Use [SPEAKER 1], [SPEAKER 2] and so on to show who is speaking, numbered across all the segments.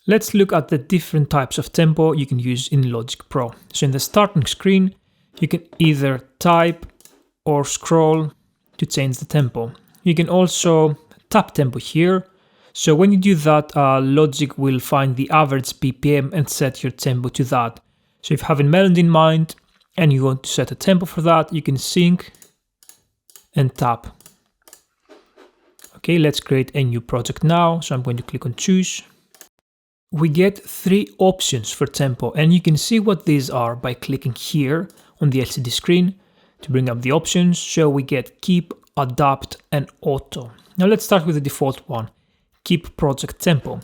[SPEAKER 1] Let's look at the different types of tempo you can use in Logic Pro. So in the starting screen, you can either type or scroll to change the tempo. You can also tap tempo here. So when you do that, Logic will find the average BPM and set your tempo to that. So if you have a melody in mind and you want to set a tempo for that, you can sync and tap. Okay, let's create a new project now. So I'm going to click on choose. We get 3 options for tempo, and you can see what these are by clicking here on the LCD screen to bring up the options. So we get keep, adapt, and auto. Now let's start with the default one, keep project tempo.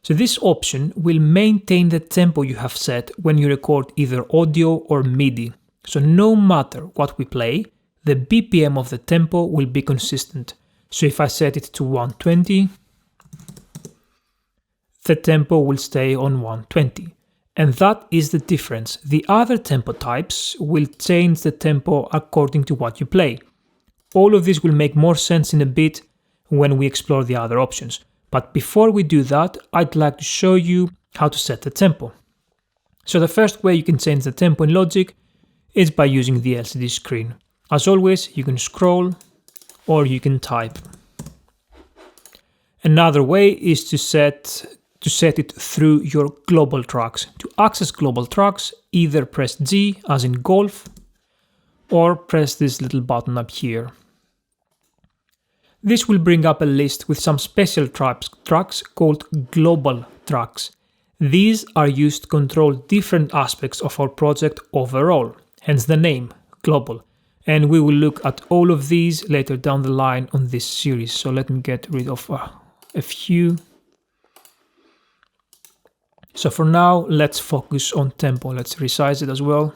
[SPEAKER 1] So this option will maintain the tempo you have set when you record either audio or MIDI. So no matter what we play, the BPM of the tempo will be consistent. So if I set it to 120, the tempo will stay on 120. And that is the difference. The other tempo types will change the tempo according to what you play. All of this will make more sense in a bit when we explore the other options. But before we do that, I'd like to show you how to set the tempo. So the first way you can change the tempo in Logic is by using the LCD screen. As always, you can scroll or you can type. Another way is to set it through your global tracks. To access global tracks, either press G as in golf or press this little button up here. This will bring up a list with some special tracks called global tracks. These are used to control different aspects of our project overall, hence the name, global. And we will look at all of these later down the line on this series. So let me get rid of a few. So for now, let's focus on tempo. Let's resize it as well.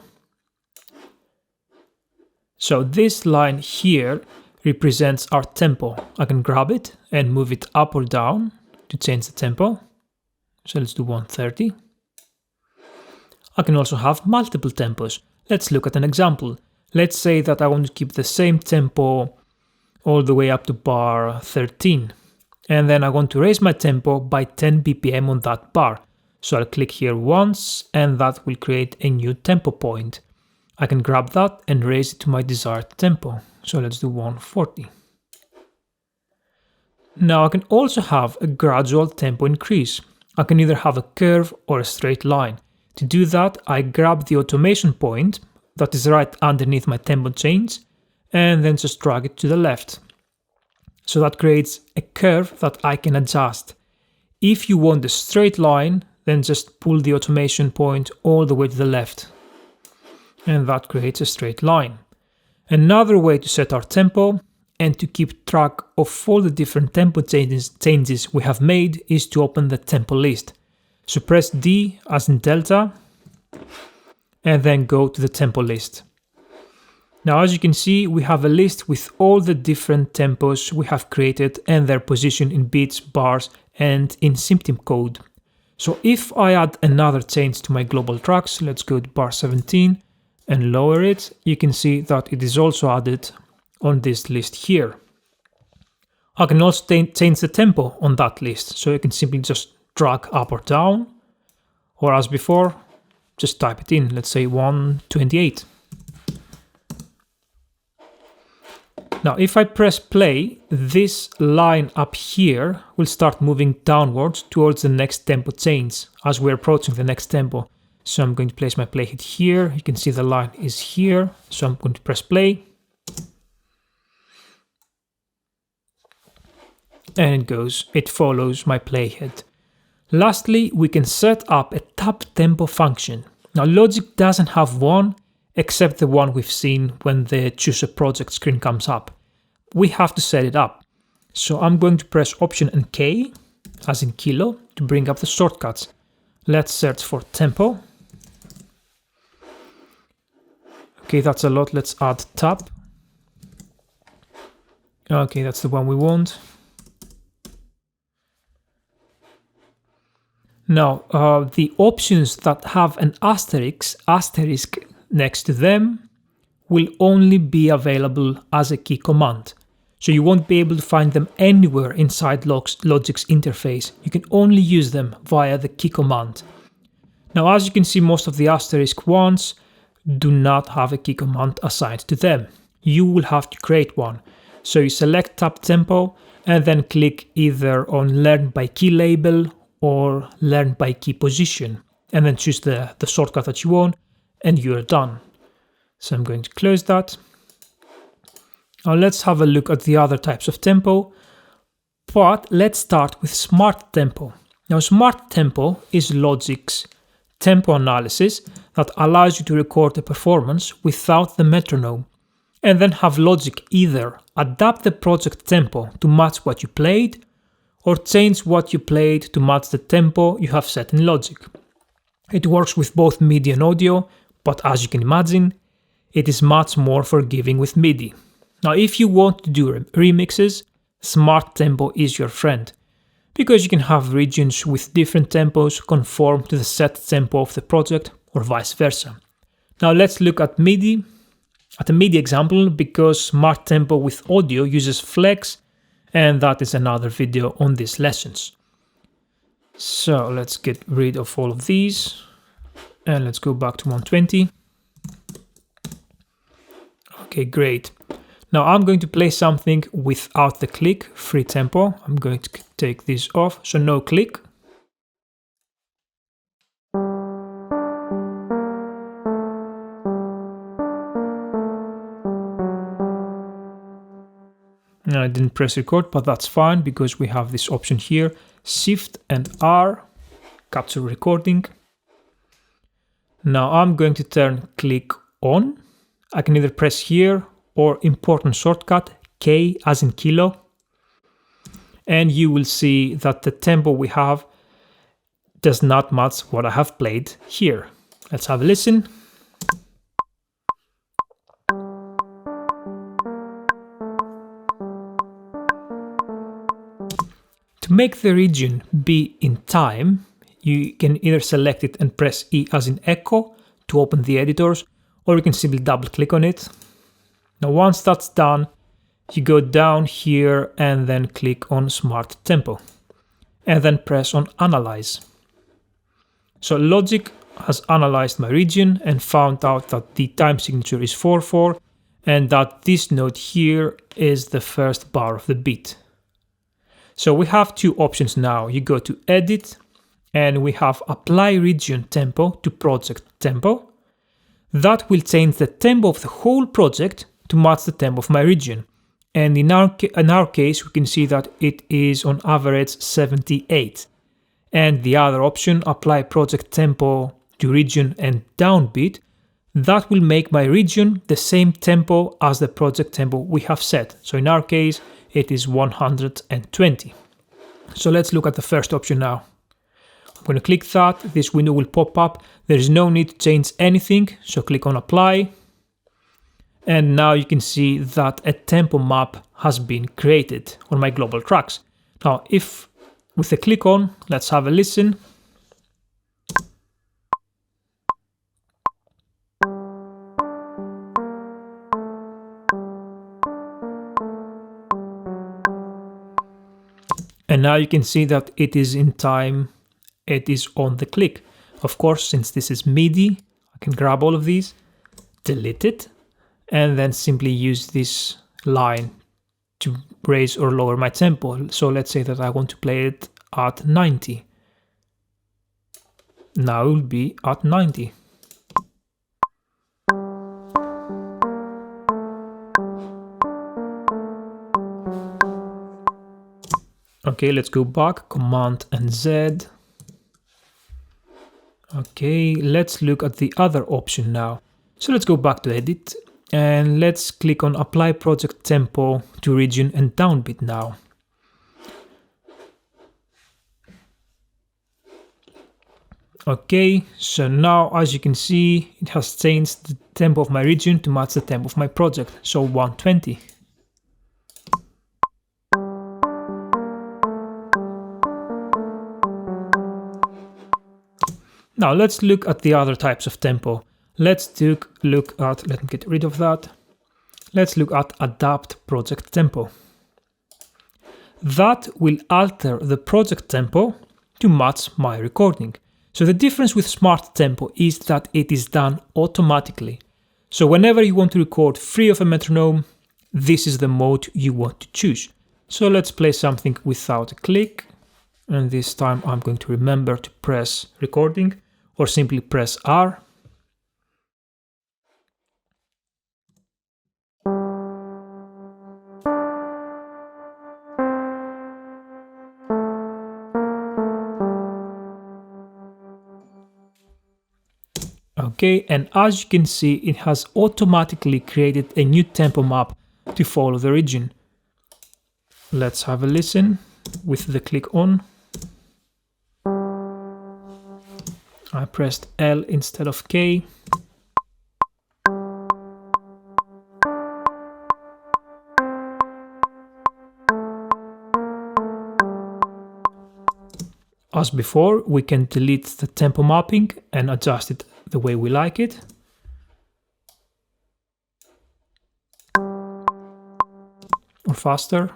[SPEAKER 1] So this line here represents our tempo. I can grab it and move it up or down to change the tempo. So let's do 130. I can also have multiple tempos. Let's look at an example. Let's say that I want to keep the same tempo all the way up to bar 13. And then I want to raise my tempo by 10 BPM on that bar. So I'll click here once and that will create a new tempo point. I can grab that and raise it to my desired tempo. So let's do 140. Now I can also have a gradual tempo increase. I can either have a curve or a straight line. To do that, I grab the automation point that is right underneath my tempo change and then just drag it to the left. So that creates a curve that I can adjust. If you want a straight line, then just pull the automation point all the way to the left. And that creates a straight line. Another way to set our tempo and to keep track of all the different tempo changes we have made is to open the tempo list. So press D as in Delta and then go to the tempo list. Now as you can see, we have a list with all the different tempos we have created and their position in beats, bars and in symptom code. So if I add another change to my global tracks, let's go to bar 17 and lower it, you can see that it is also added on this list here. I can also change the tempo on that list, so you can simply just drag up or down, or as before, just type it in, let's say 128. Now if I press play, this line up here will start moving downwards towards the next tempo change as we're approaching the next tempo. So I'm going to place my playhead here. You can see the line is here. So I'm going to press play. And it follows my playhead. Lastly, we can set up a tap tempo function. Now Logic doesn't have one except the one we've seen when the choose a project screen comes up. We have to set it up. So I'm going to press Option and K, as in kilo, to bring up the shortcuts. Let's search for tempo. Okay, that's a lot. Let's add tap. Okay, that's the one we want. Now, the options that have an asterisk next to them will only be available as a key command. So you won't be able to find them anywhere inside Logic's interface. You can only use them via the key command. Now, as you can see, most of the asterisk ones do not have a key command assigned to them. You will have to create one. So you select tab tempo and then click either on learn by key label or learn by key position, and then choose the shortcut that you want, and you're done. So I'm going to close that. Now let's have a look at the other types of tempo, but let's start with smart tempo. Now smart tempo is Logic's tempo analysis that allows you to record a performance without the metronome, and then have Logic either adapt the project tempo to match what you played, or change what you played to match the tempo you have set in Logic. It works with both MIDI and audio, but as you can imagine, it is much more forgiving with MIDI. Now, if you want to do remixes, smart tempo is your friend, because you can have regions with different tempos conform to the set tempo of the project, or vice versa. Now let's look at MIDI, at a MIDI example, because smart tempo with audio uses flex, and that is another video on these lessons. So let's get rid of all of these, and let's go back to 120. Okay, great. Now I'm going to play something without the click, free tempo. I'm going to take this off, so no click. Now I didn't press record, but that's fine because we have this option here, Shift and R, capture recording. Now I'm going to turn click on. I can either press here or important shortcut, K as in kilo. And you will see that the tempo we have does not match what I have played here. Let's have a listen. To make the region be in time, you can either select it and press E as in echo to open the editors, or you can simply double click on it. Now once that's done, you go down here and then click on Smart Tempo, and then press on Analyze. So Logic has analyzed my region and found out that the time signature is 4/4, and that this note here is the first bar of the beat. So we have two options now. You go to Edit, and we have Apply Region Tempo to Project Tempo. That will change the tempo of the whole project to match the tempo of my region. And in our case, we can see that it is on average 78. And the other option, Apply Project Tempo to Region and Downbeat, that will make my region the same tempo as the project tempo we have set. So in our case, it is 120. So let's look at the first option now. I'm going to click that, this window will pop up. There is no need to change anything, so click on Apply. And now you can see that a tempo map has been created on my global tracks. Now, if with a click on, let's have a listen. And now you can see that it is in time, it is on the click. Of course, since this is MIDI, I can grab all of these, delete it, and then simply use this line to raise or lower my tempo. So let's say that I want to play it at 90. Now it will be at 90. Okay, let's go back, Command and Z. Okay, let's look at the other option now. So let's go back to Edit and let's click on Apply Project Tempo to Region and Downbeat now. Okay, so now as you can see, it has changed the tempo of my region to match the tempo of my project, so 120. Now let's look at the other types of tempo. Let's look at, let me get rid of that. Let's look at Adapt Project Tempo. that will alter the project tempo to match my recording. So the difference with smart tempo is that it is done automatically. So whenever you want to record free of a metronome, this is the mode you want to choose. So let's play something without a click. And this time I'm going to remember to press recording or simply press R. Okay, and as you can see, it has automatically created a new tempo map to follow the region. Let's have a listen with the click on. I pressed L instead of K. As before, we can delete the tempo mapping and adjust it the way we like it. Or faster.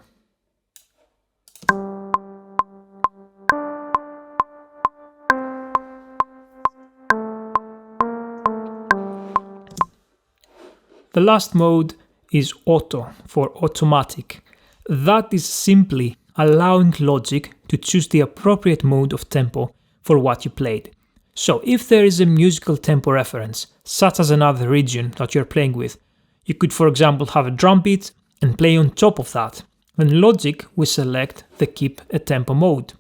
[SPEAKER 1] The last mode is auto for automatic. That is simply allowing Logic to choose the appropriate mode of tempo for what you played. So if there is a musical tempo reference, such as another region that you're playing with, you could for example have a drum beat and play on top of that. Then Logic will select the keep a tempo mode.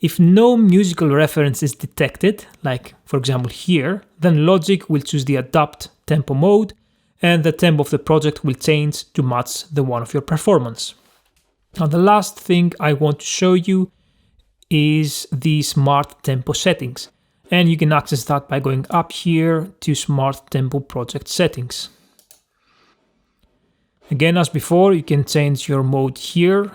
[SPEAKER 1] If no musical reference is detected, like for example here, then Logic will choose the adapt tempo mode and the tempo of the project will change to match the one of your performance. Now the last thing I want to show you is the smart tempo settings, and you can access that by going up here to smart tempo project settings. Again, as before, you can change your mode here.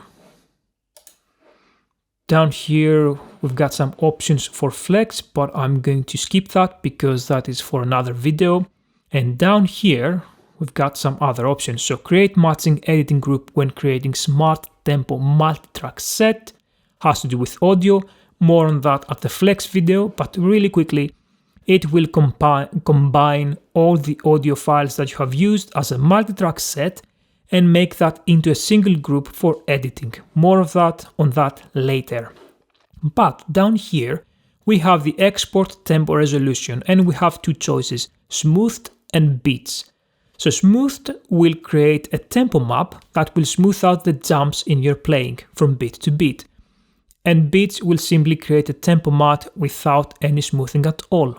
[SPEAKER 1] Down here we've got some options for flex, but I'm going to skip that because that is for another video. And down here we've got some other options. So create matching editing group when creating smart tempo multi-track set. Has to do with audio. More on that at the flex video, but really quickly, it will combine all the audio files that you have used as a multi-track set and make that into a single group for editing. More of that on that later. But down here we have the export tempo resolution and we have two choices, smoothed and beats. So smoothed will create a tempo map that will smooth out the jumps in your playing from beat to beat. And beats will simply create a tempo mat without any smoothing at all.